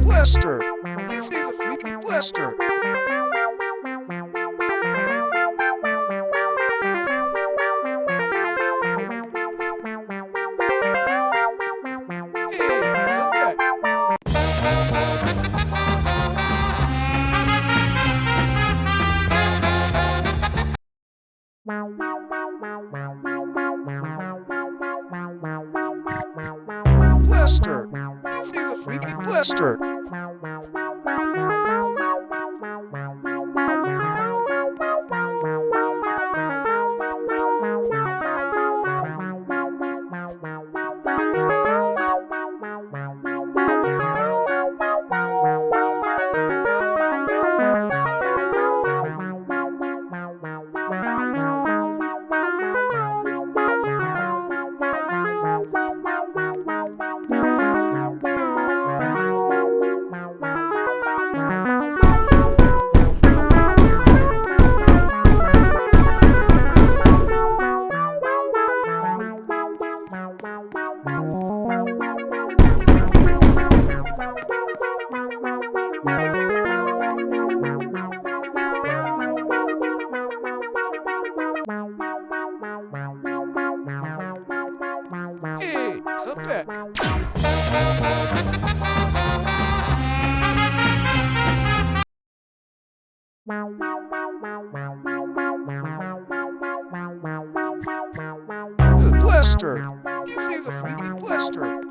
Blister! Give me the freaking blister! Hey, come back! Blister! Give me the freaking blister! Hey, come back! The blister! Give me the freaking blister!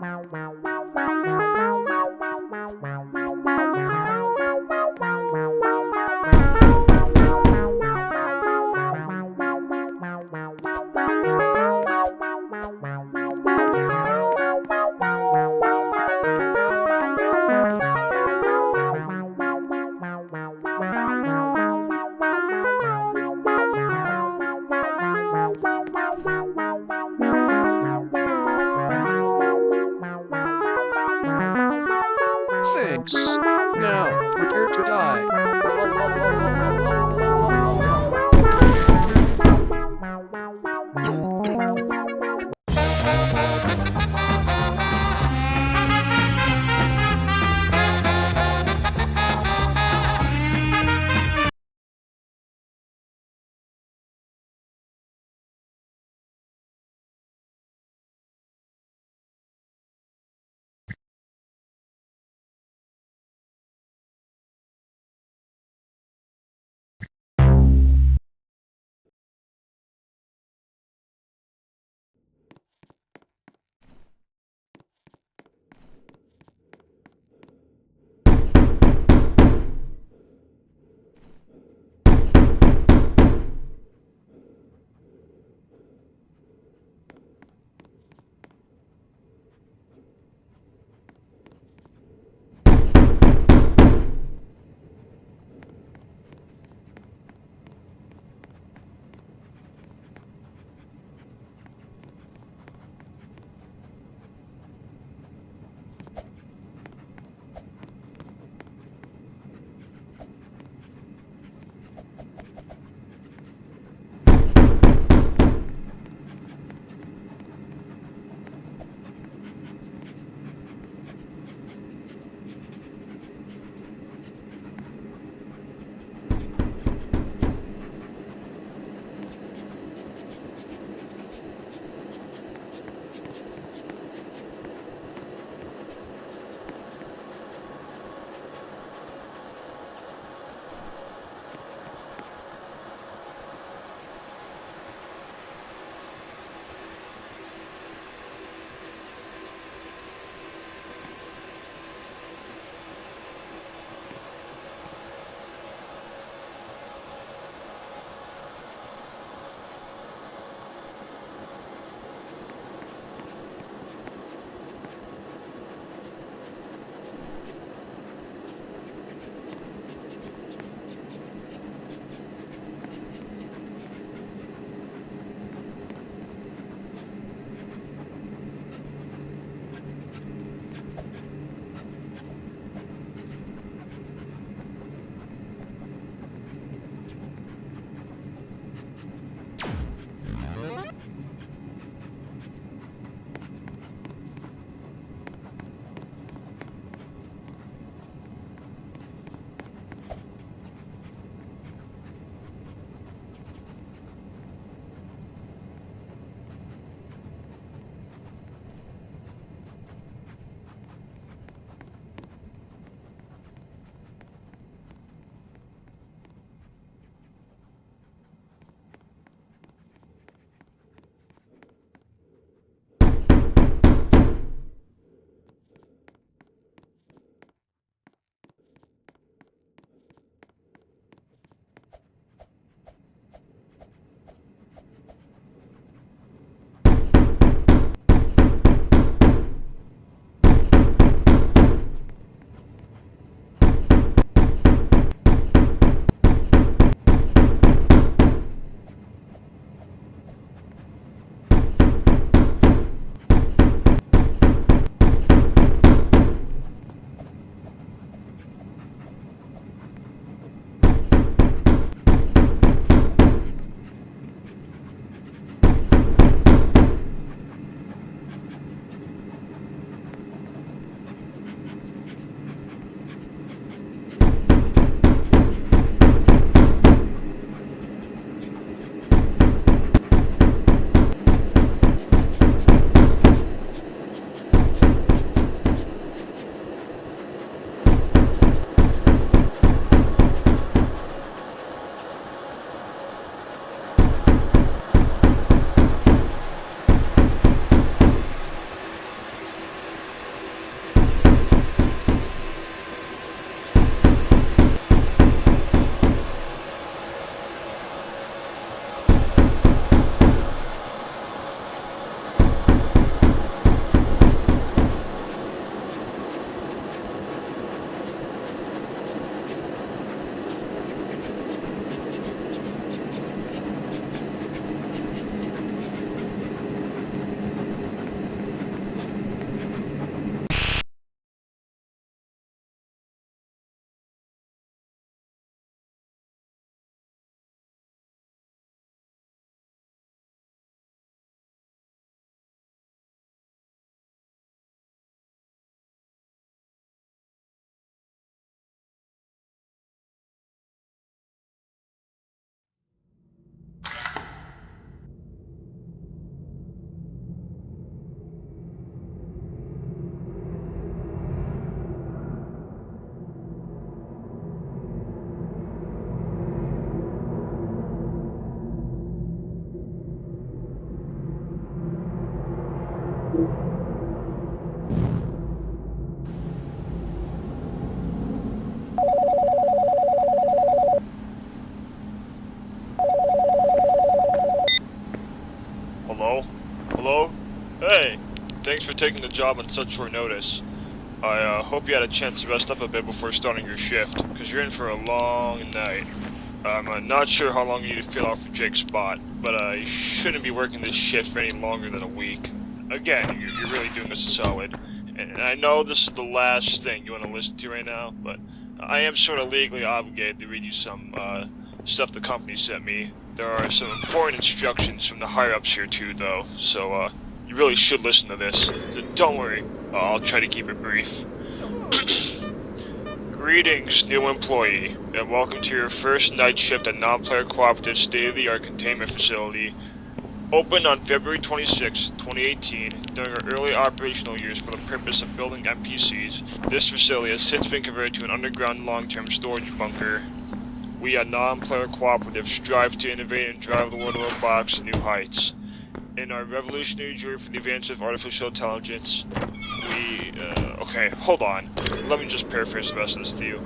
Hello? Hello? Hey! Thanks for taking the job on such short notice. I hope you had a chance to rest up a bit before starting your shift, because you're in for a long night. I'm not sure how long you need to fill out for Jake's spot, but you shouldn't be working this shift for any longer than a week. Again, you're really doing us a solid. And I know this is the last thing you want to listen to right now, but I am sort of legally obligated to read you some stuff the company sent me. There are some important instructions from the higher-ups here too, though, so you really should listen to this. So don't worry, I'll try to keep it brief. Greetings, new employee, and welcome to your first night shift at Non-Player Cooperative state-of-the-art containment facility. Opened on February 26, 2018, during our early operational years for the purpose of building NPCs, this facility has since been converted to an underground long-term storage bunker. We at Non-Player Cooperative strive to innovate and drive the world of robotics to new heights. In our revolutionary journey for the advance of artificial intelligence, okay, hold on. Let me just paraphrase the rest of this to you.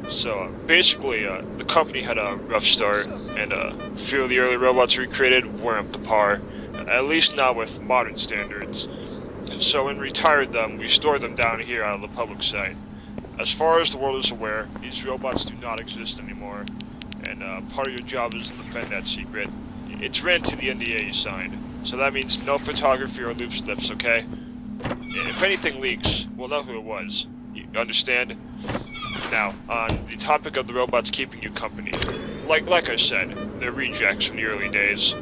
So, basically, the company had a rough start, and a few of the early robots we created weren't up to par, at least not with modern standards. So when we retired them, we stored them down here on the public site. As far as the world is aware, these robots do not exist anymore, and part of your job is to defend that secret. It's written to the NDA you signed, so that means no photography or loop slips, okay? If anything leaks, we'll know who it was. You understand? Now, on the topic of the robots keeping you company, like I said, they're rejects from the early days.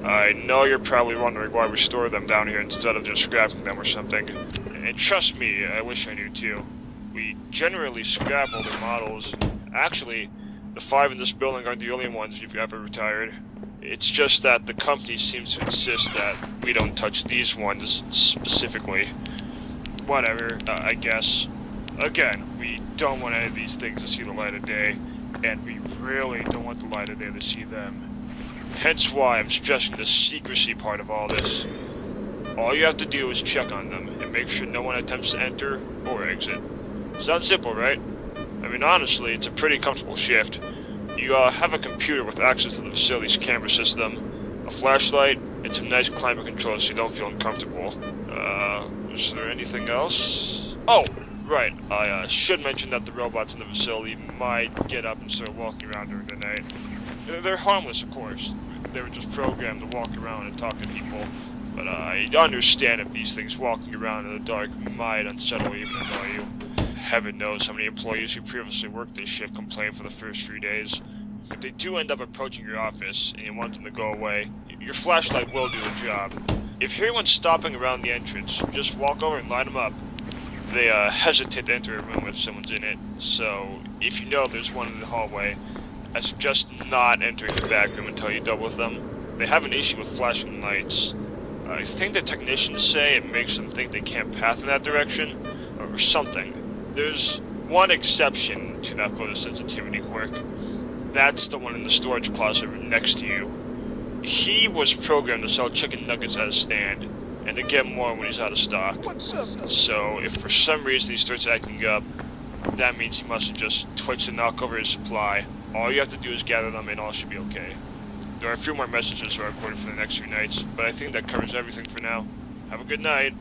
I know you're probably wondering why we store them down here instead of just scrapping them or something. And trust me, I wish I knew too. We generally scrap older models. Actually, the 5 in this building aren't the only ones you've ever retired. It's just that the company seems to insist that we don't touch these ones specifically. Whatever, I guess. Again, we don't want any of these things to see the light of day, and we really don't want the light of day to see them. Hence why I'm stressing the secrecy part of all this. All you have to do is check on them, and make sure no one attempts to enter or exit. Sounds simple, right? I mean, honestly, it's a pretty comfortable shift. You have a computer with access to the facility's camera system, a flashlight, and some nice climate control so you don't feel uncomfortable. Is there anything else? Oh! Right, I should mention that the robots in the facility might get up and start walking around during the night. They're harmless, of course. They were just programmed to walk around and talk to people. But I understand if these things walking around in the dark might unsettle or even annoy you. Heaven knows how many employees who previously worked this shift complained for the first 3 days. If they do end up approaching your office and you want them to go away, your flashlight will do the job. If you hear anyone stopping around the entrance, just walk over and light them up. They hesitate to enter a room if someone's in it, so if you know there's one in the hallway, I suggest not entering the back room until you're done with them. They have an issue with flashing lights. I think the technicians say it makes them think they can't path in that direction, or something. There's one exception to that photosensitivity quirk. That's the one in the storage closet next to you. He was programmed to sell chicken nuggets at a stand, and to get more when he's out of stock. So, if for some reason he starts acting up, that means he must have just twitched to knock over his supply. All you have to do is gather them and all should be okay. There are a few more messages I recorded for the next few nights, but I think that covers everything for now. Have a good night.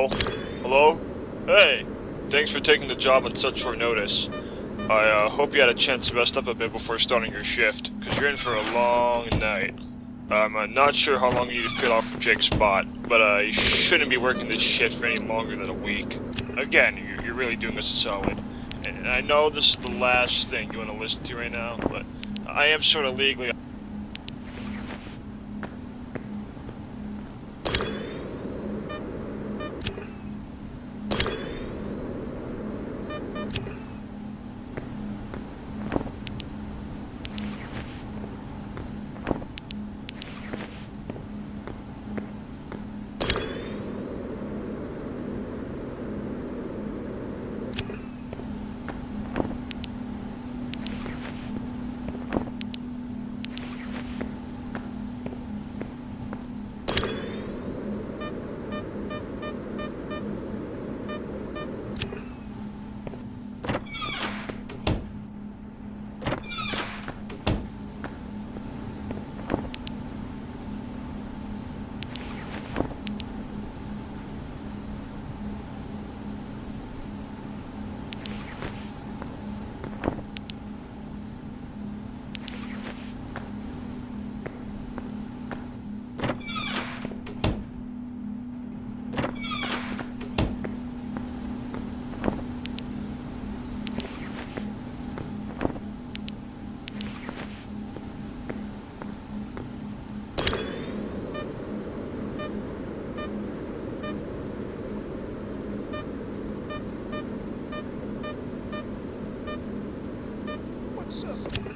Hello? Hello? Hey! Thanks for taking the job on such short notice. I hope you had a chance to rest up a bit before starting your shift, because you're in for a long night. I'm not sure how long you need to fill out for Jake's spot, but you shouldn't be working this shift for any longer than a week. Again, you're really doing us a solid. And I know this is the last thing you want to listen to right now, but I am sort of legally... What's up?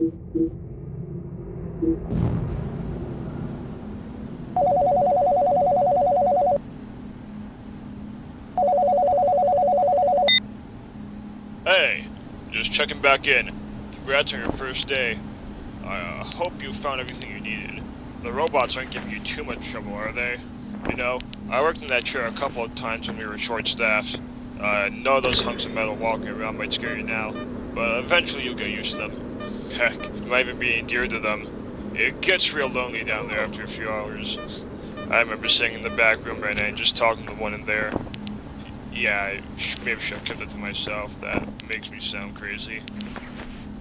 Hey, just checking back in. Congrats on your first day. I hope you found everything you needed. The robots aren't giving you too much trouble, are they? You know, I worked in that chair a couple of times when we were short-staffed. None of those hunks of metal walking around might scare you now, but eventually you'll get used to them. Heck, you might even be endeared to them. It gets real lonely down there after a few hours. I remember sitting in the back room right now and just talking to one in there. Yeah, maybe should have kept it to myself. That makes me sound crazy.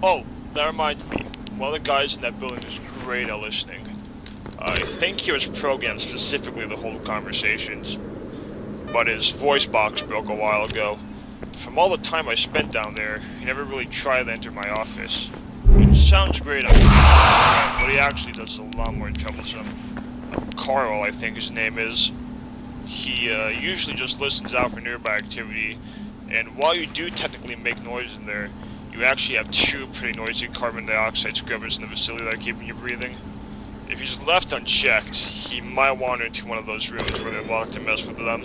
Oh, that reminds me. One of the guys in that building is great at listening. I think he was programmed specifically to hold conversations, but his voice box broke a while ago. From all the time I spent down there, he never really tried to enter my office. It sounds great on but he actually does a lot more troublesome. Carl, I think his name is. He usually just listens out for nearby activity, and while you do technically make noise in there, you actually have two pretty noisy carbon dioxide scrubbers in the facility that are keeping you breathing. If he's left unchecked, he might wander into one of those rooms where they're locked and mess with them.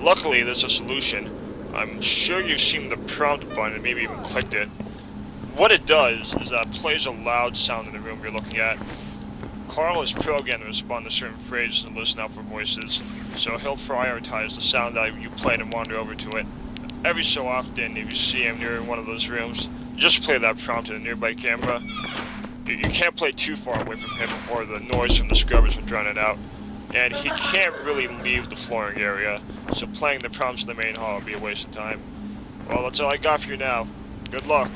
Luckily, there's a solution. I'm sure you've seen the prompt button and maybe even clicked it. What it does is that it plays a loud sound in the room you're looking at. Carl is programmed to respond to certain phrases and listen out for voices, so he'll prioritize the sound that you play and wander over to it. Every so often, if you see him near one of those rooms, just play that prompt in a nearby camera. You can't play too far away from him, or the noise from the scrubbers will drown it out. And he can't really leave the flooring area, so playing the prompts in the main hall would be a waste of time. Well, that's all I got for you now. Good luck.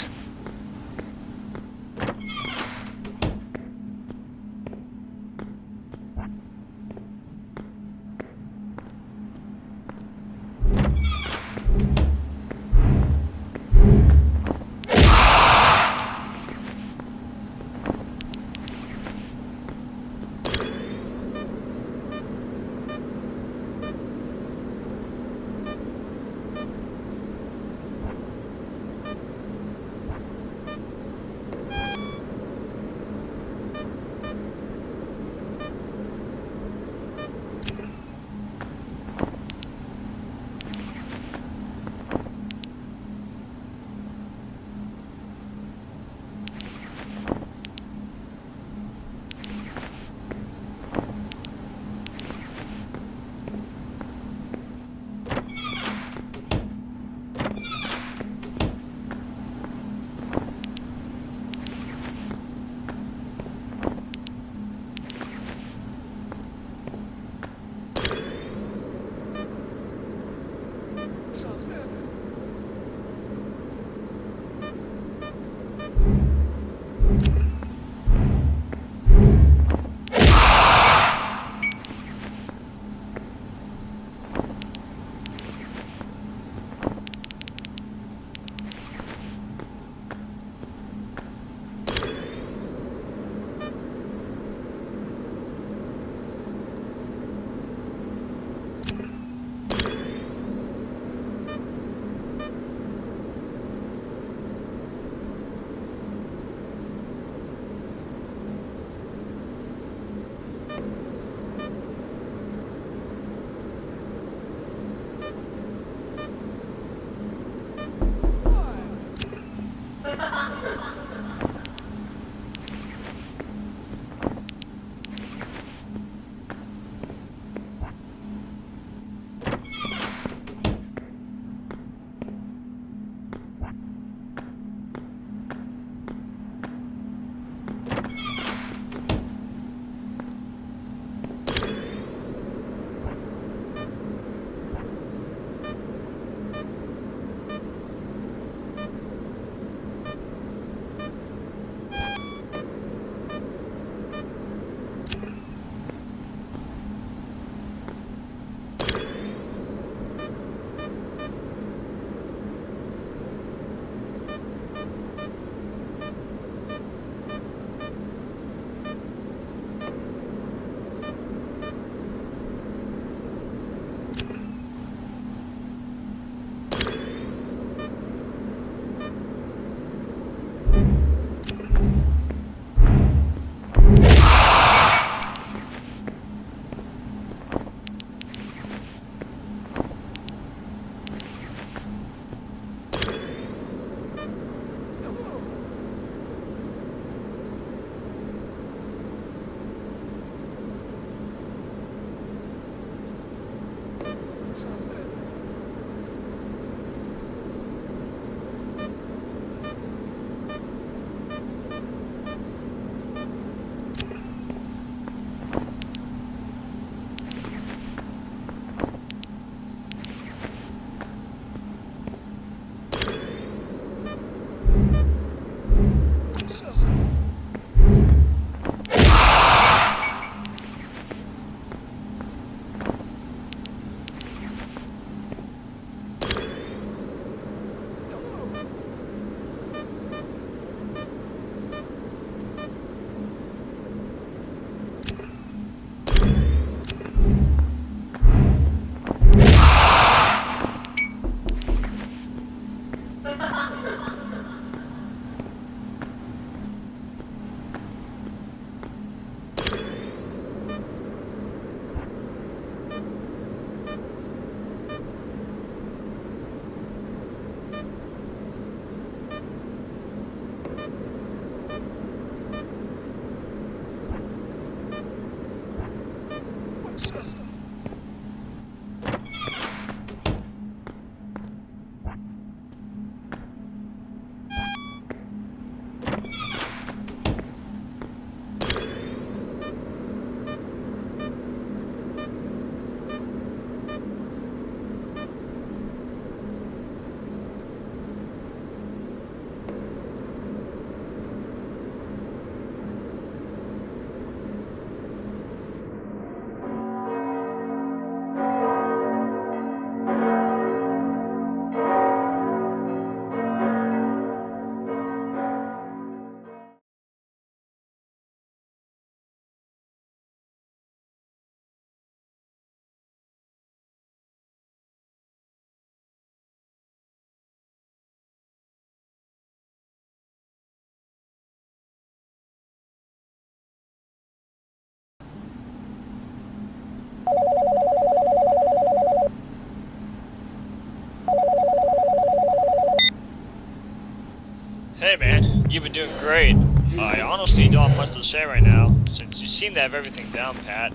Hey man, you've been doing great. I honestly don't have much to say right now, since you seem to have everything down pat.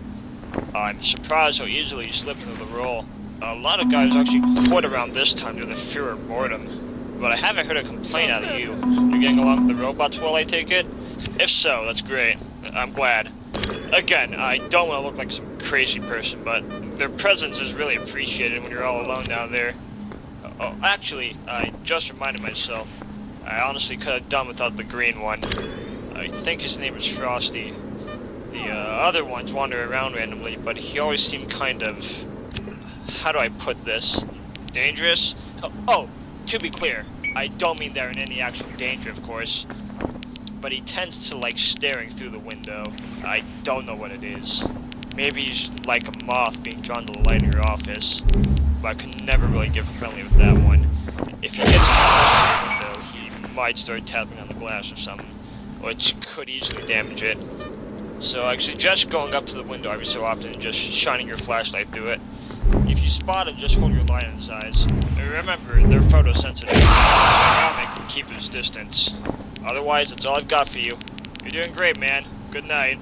I'm surprised how easily you slip into the role. A lot of guys actually quit around this time due to fear or boredom. But I haven't heard a complaint out of you. You're getting along with the robots well, I take it? If so, that's great. I'm glad. Again, I don't want to look like some crazy person, but their presence is really appreciated when you're all alone down there. Oh, actually, I just reminded myself. I honestly could have done without the green one. I think his name is Frosty. The other ones wander around randomly, but he always seemed kind of... How do I put this? Dangerous? Oh, to be clear, I don't mean they're in any actual danger, of course. But he tends to like staring through the window. I don't know what it is. Maybe he's like a moth being drawn to the light in your office. But I could never really get friendly with that one. If he gets too close to the window, he might start tapping on the glass or something, which could easily damage it. So I suggest going up to the window every so often and just shining your flashlight through it. If you spot him, just hold your light on his eyes. Remember, they're photosensitive, so I'll make him keep his distance. Otherwise, that's all I've got for you. You're doing great, man. Good night.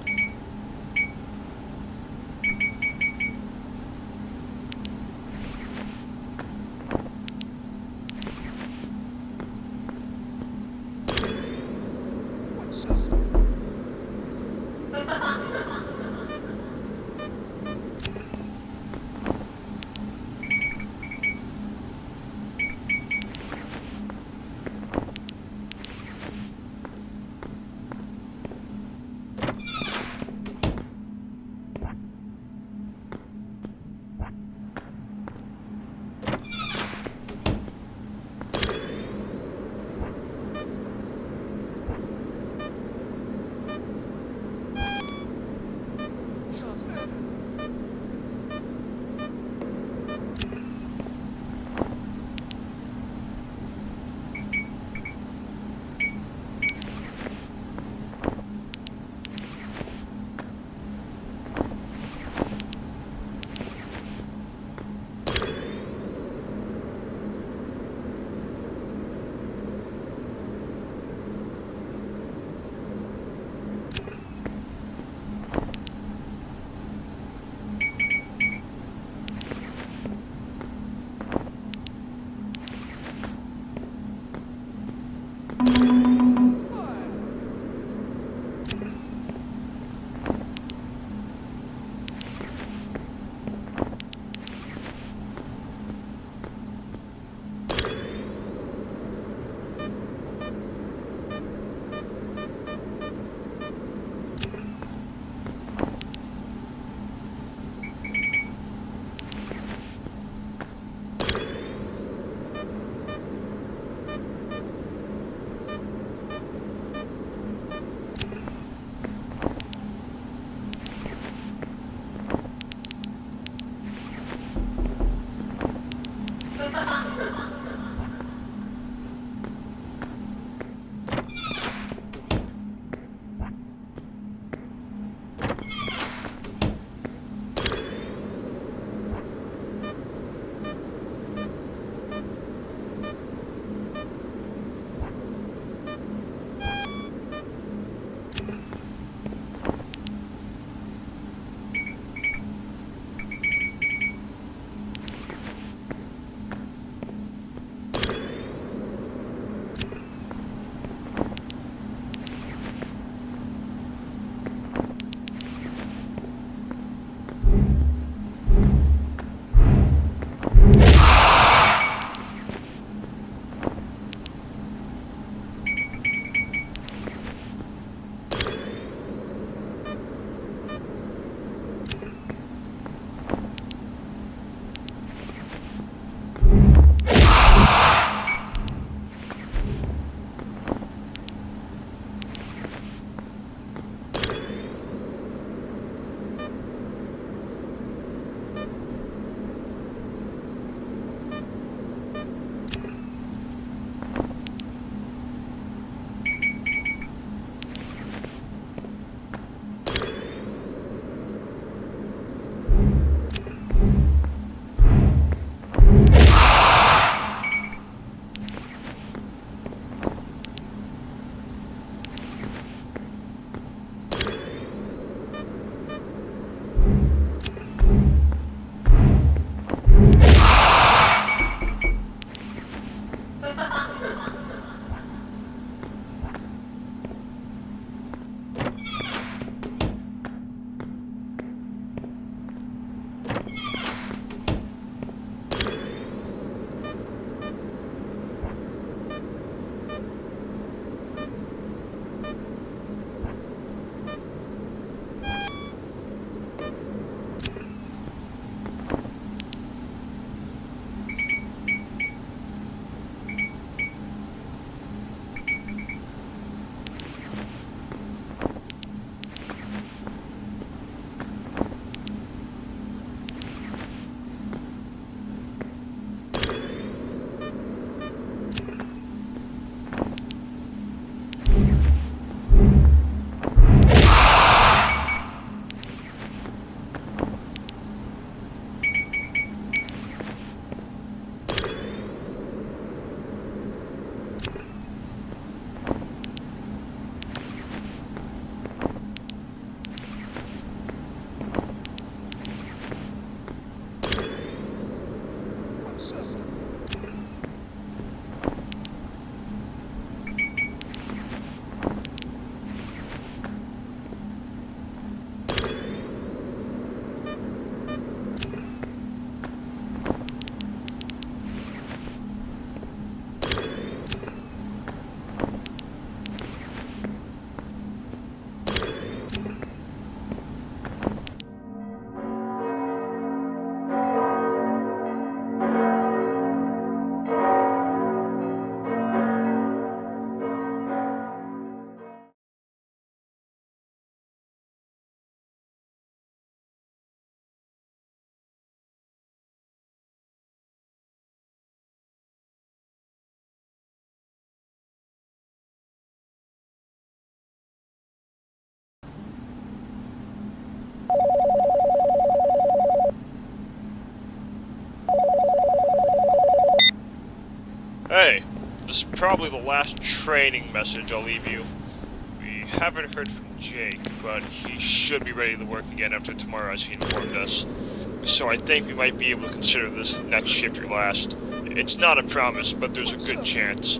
Hey, this is probably the last training message I'll leave you. We haven't heard from Jake, but he should be ready to work again after tomorrow as he informed us. So I think we might be able to consider this next shift your last. It's not a promise, but there's a good chance.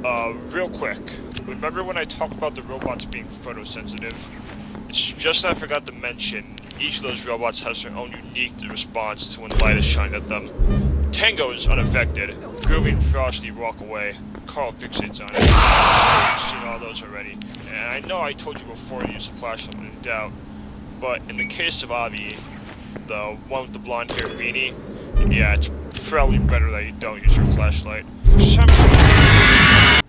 Real quick, remember when I talked about the robots being photosensitive? It's just I forgot to mention, each of those robots has their own unique response to when light is shined at them. Tango is unaffected. Groovy and Frosty walk away. Carl fixates on it. I'm sure you've seen all those already. And I know I told you before to use the flashlight when in doubt, but in the case of Avi, the one with the blonde hair beanie, yeah, it's probably better that you don't use your flashlight. For some reason...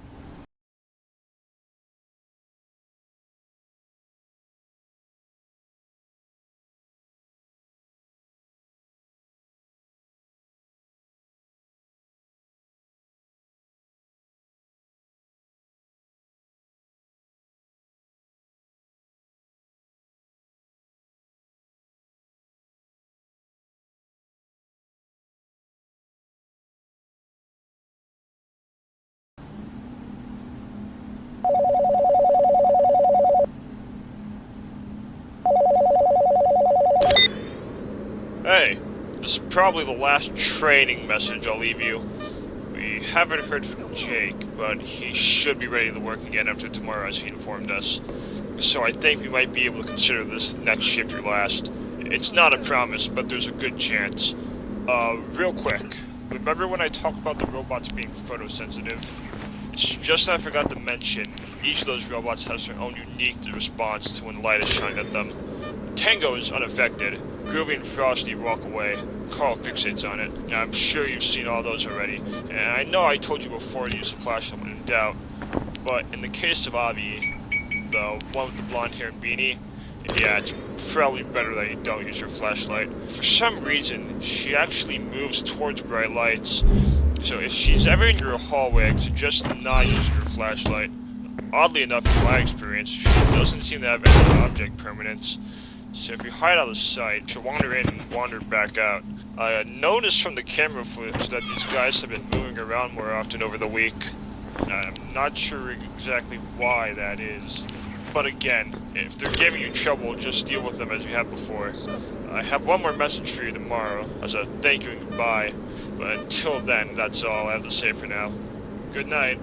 Hey, this is probably the last training message I'll leave you. We haven't heard from Jake, but he should be ready to work again after tomorrow as he informed us. So I think we might be able to consider this next shift your last. It's not a promise, but there's a good chance. Real quick, remember when I talked about the robots being photosensitive? It's just I forgot to mention, each of those robots has their own unique response to when light is shined at them. Tango is unaffected. Groovy and Frosty walk away. Carl fixates on it. I'm sure you've seen all those already. And I know I told you before to use the flashlight when in doubt, but in the case of Avi, the one with the blonde hair and beanie, yeah, it's probably better that you don't use your flashlight. For some reason, she actually moves towards bright lights. So if she's ever in your hallway, I suggest not using your flashlight. Oddly enough, in my experience, she doesn't seem to have any object permanence. So if you hide out of sight, she'll wander in and wander back out. I noticed from the camera footage that these guys have been moving around more often over the week. I'm not sure exactly why that is. But again, if they're giving you trouble, just deal with them as you have before. I have one more message for you tomorrow, as a thank you and goodbye. But until then, that's all I have to say for now. Good night.